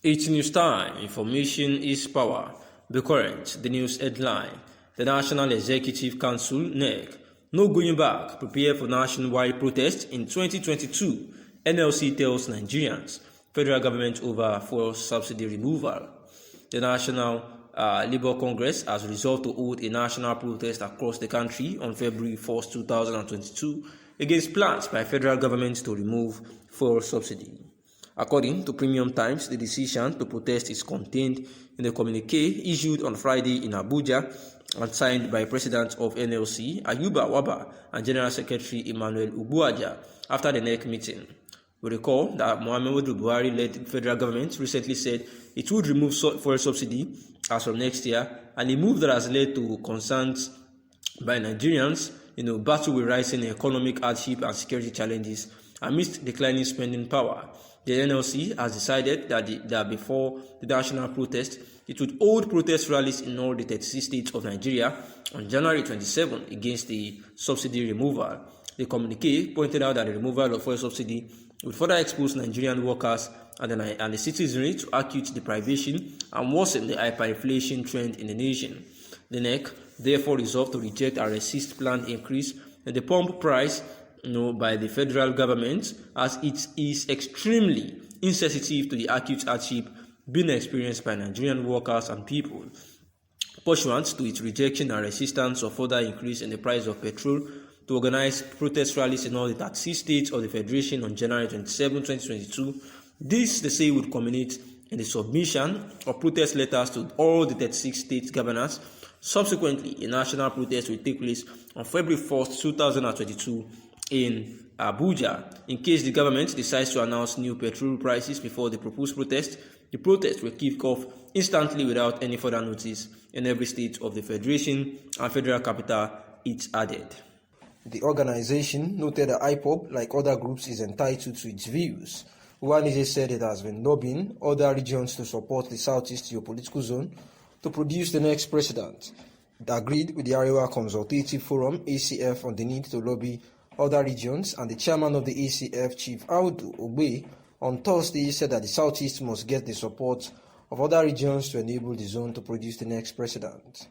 It's news time. Information is power. Be current. The news headline. The National Executive Council, NEC. No going back. Prepare for nationwide protest in 2022. NLC tells Nigerians. Federal government over fuel subsidy removal. The National Labour Congress has resolved to hold a national protest across the country on February 1st, 2022 against plans by federal government to remove fuel subsidy. According to Premium Times, the decision to protest is contained in the communique issued on Friday in Abuja and signed by President of NLC, Ayuba Waba, and General Secretary Emmanuel Ubuaja after the NEC meeting. We recall that Muhammadu Buhari-led federal government recently said it would remove fuel subsidy as from next year, and a move that has led to concerns by Nigerians, battle with rising economic hardship and security challenges amidst declining spending power. The NLC has decided that before the national protest, it would hold protest rallies in all the 36 states of Nigeria on January 27 against the subsidy removal. The communique pointed out that the removal of fuel subsidy would further expose Nigerian workers and the citizenry to acute deprivation and worsen the hyperinflation trend in the nation. The NEC therefore resolved to reject and resist planned increase in the pump price by the federal government, as it is extremely insensitive to the acute hardship being experienced by Nigerian workers and people. Pursuant to its rejection and resistance of further increase in the price of petrol, to organize protest rallies in all the 36 states of the Federation on January 27, 2022, this, they say, would culminate in the submission of protest letters to all the 36 state governors. Subsequently, a national protest will take place on February 1st, 2022 in Abuja. In case the government decides to announce new petrol prices before the proposed protest, the protest will kick off instantly without any further notice in every state of the Federation and Federal Capital, it added. The organization noted that IPOB, like other groups, is entitled to its views. Uwanize said it has been lobbying other regions to support the Southeast geopolitical zone to produce the next president. It agreed with the Arewa Consultative Forum, ACF, on the need to lobby other regions, and the chairman of the ACF, Chief Audu Ogbe, on Thursday said that the Southeast must get the support of other regions to enable the zone to produce the next president.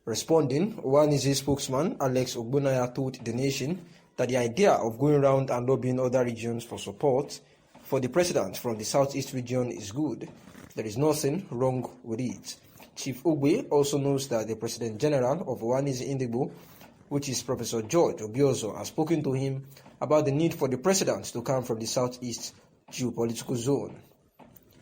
Responding, Uwanize spokesman Alex Ogbonaya told the nation that the idea of going around and lobbying other regions for support for the president from the Southeast region is good. There is nothing wrong with it. Chief Ogbe also knows that the President General of Uwanize Indigbo, which is Professor George Obiozo, has spoken to him about the need for the president to come from the Southeast geopolitical zone.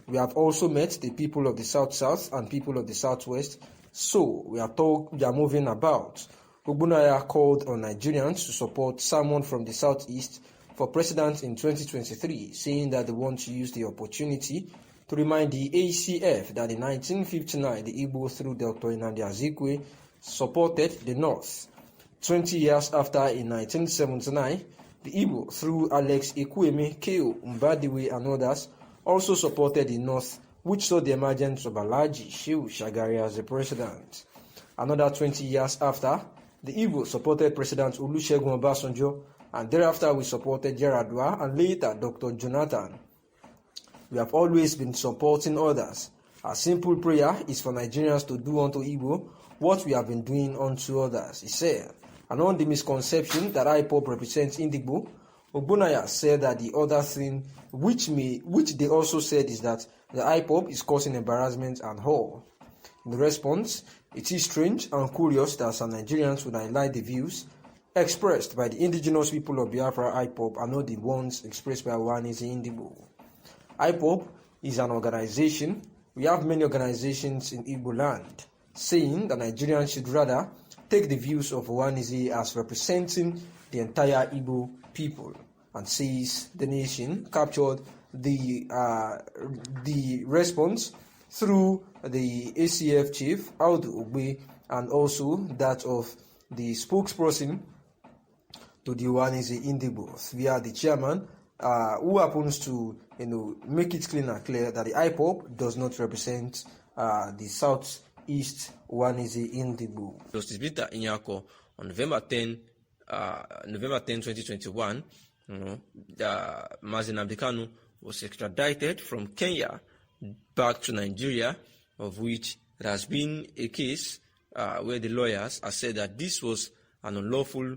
We have also met the people of the South-South and people of the Southwest, so we are moving about. Ogbonaya called on Nigerians to support someone from the Southeast for president in 2023, saying that they want to use the opportunity to remind the ACF that in 1959 the Igbo through Dr. Nnamdi Azikiwe supported the North. 20 years after, in 1979, the Igbo through Alex Ekwueme, Keo Mbadiwe and others also supported the North, which saw the emergence of Alhaji Shehu Shagari as the president. Another 20 years after, the Igbo supported President Olusegun Obasanjo, and thereafter we supported Yaradua and later Dr. Jonathan. We have always been supporting others. Our simple prayer is for Nigerians to do unto Igbo what we have been doing unto others, he said. And on the misconception that IPOB represents Indigbo, Ogbonaya said that the other thing which they also said is that the IPOB is causing embarrassment and all. In response, it is strange and curious that some Nigerians would highlight the views expressed by the indigenous people of Biafra IPOB and not the ones expressed by Uwanize Indigbo. IPOB is an organization. We have many organizations in Igbo land, saying that Nigerians should rather take the views of Uwanize as representing the entire Igbo people, and says the nation captured the response through the ACF chief Audu Ogbe and also that of the spokesperson to the Uwanize Indigbo via the chairman, who happens to make it clean and clear that the IPOB does not represent the Southeast Uwanize Indigbo. Justice Peter Inyako on November 10, 2021, Mazi Nnamdi Kanu was extradited from Kenya back to Nigeria, of which there has been a case where the lawyers have said that this was an unlawful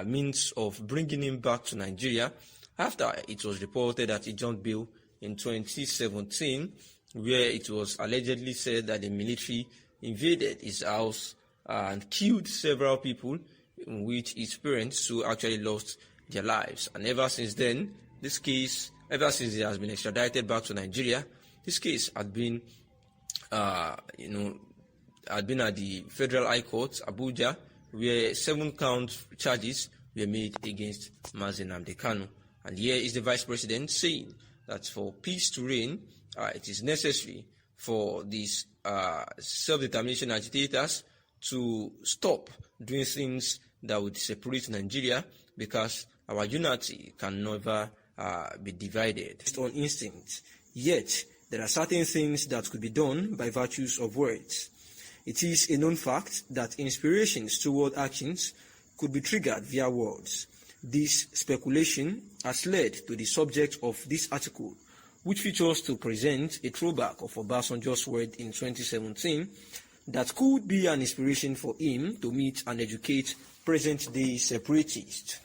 means of bringing him back to Nigeria after it was reported that he jumped bail in 2017, where it was allegedly said that the military invaded his house and killed several people, in which his parents who actually lost their lives. And ever since then, ever since he has been extradited back to Nigeria, this case had been, had been at the Federal High Court, Abuja, where 7-count charges were made against Mazi Nnamdi Kanu. And here is the Vice President saying that for peace to reign, it is necessary for these self-determination agitators to stop doing things that would separate Nigeria, because our unity can never be divided on instinct. Yet, there are certain things that could be done by virtues of words. It is a known fact that inspirations toward actions could be triggered via words. This speculation has led to the subject of this article, which features to present a throwback of Obasanjo's word in 2017 that could be an inspiration for him to meet and educate present-day separatists.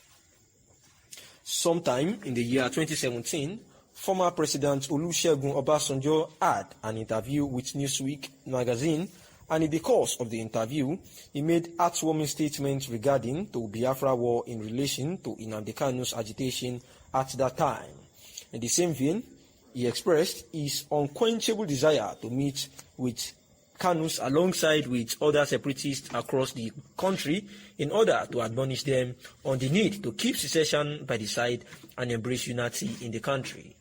Sometime in the year 2017, former President Olusegun Obasanjo had an interview with Newsweek magazine, and in the course of the interview, he made heartwarming statements regarding the Biafra war in relation to Nnamdi Kanu's agitation at that time. In the same vein, he expressed his unquenchable desire to meet with Kanus alongside with other separatists across the country in order to admonish them on the need to keep secession by the side and embrace unity in the country.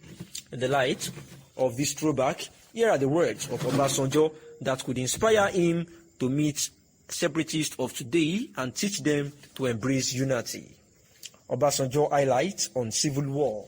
In the light of this throwback, here are the words of Obasanjo that could inspire him to meet separatists of today and teach them to embrace unity. Obasanjo highlights on civil war.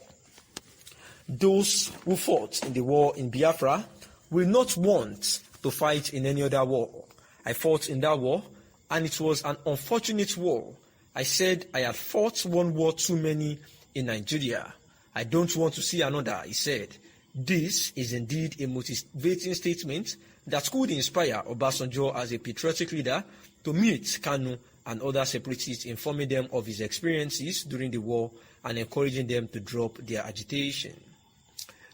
Those who fought in the war in Biafra will not want to fight in any other war. I fought in that war, and it was an unfortunate war. I said I had fought one war too many in Nigeria. I don't want to see another, he said. This is indeed a motivating statement that could inspire Obasanjo as a patriotic leader to meet Kanu and other separatists, informing them of his experiences during the war and encouraging them to drop their agitation.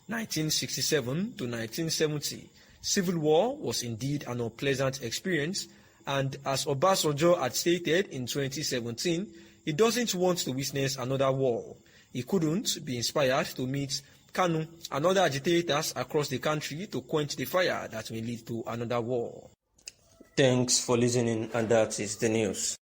1967 to 1970, civil war was indeed an unpleasant experience, and as Obasanjo had stated in 2017, he doesn't want to witness another war. He couldn't be inspired to meet Kanu and other agitators across the country to quench the fire that may lead to another war. Thanks for listening, and that is the news.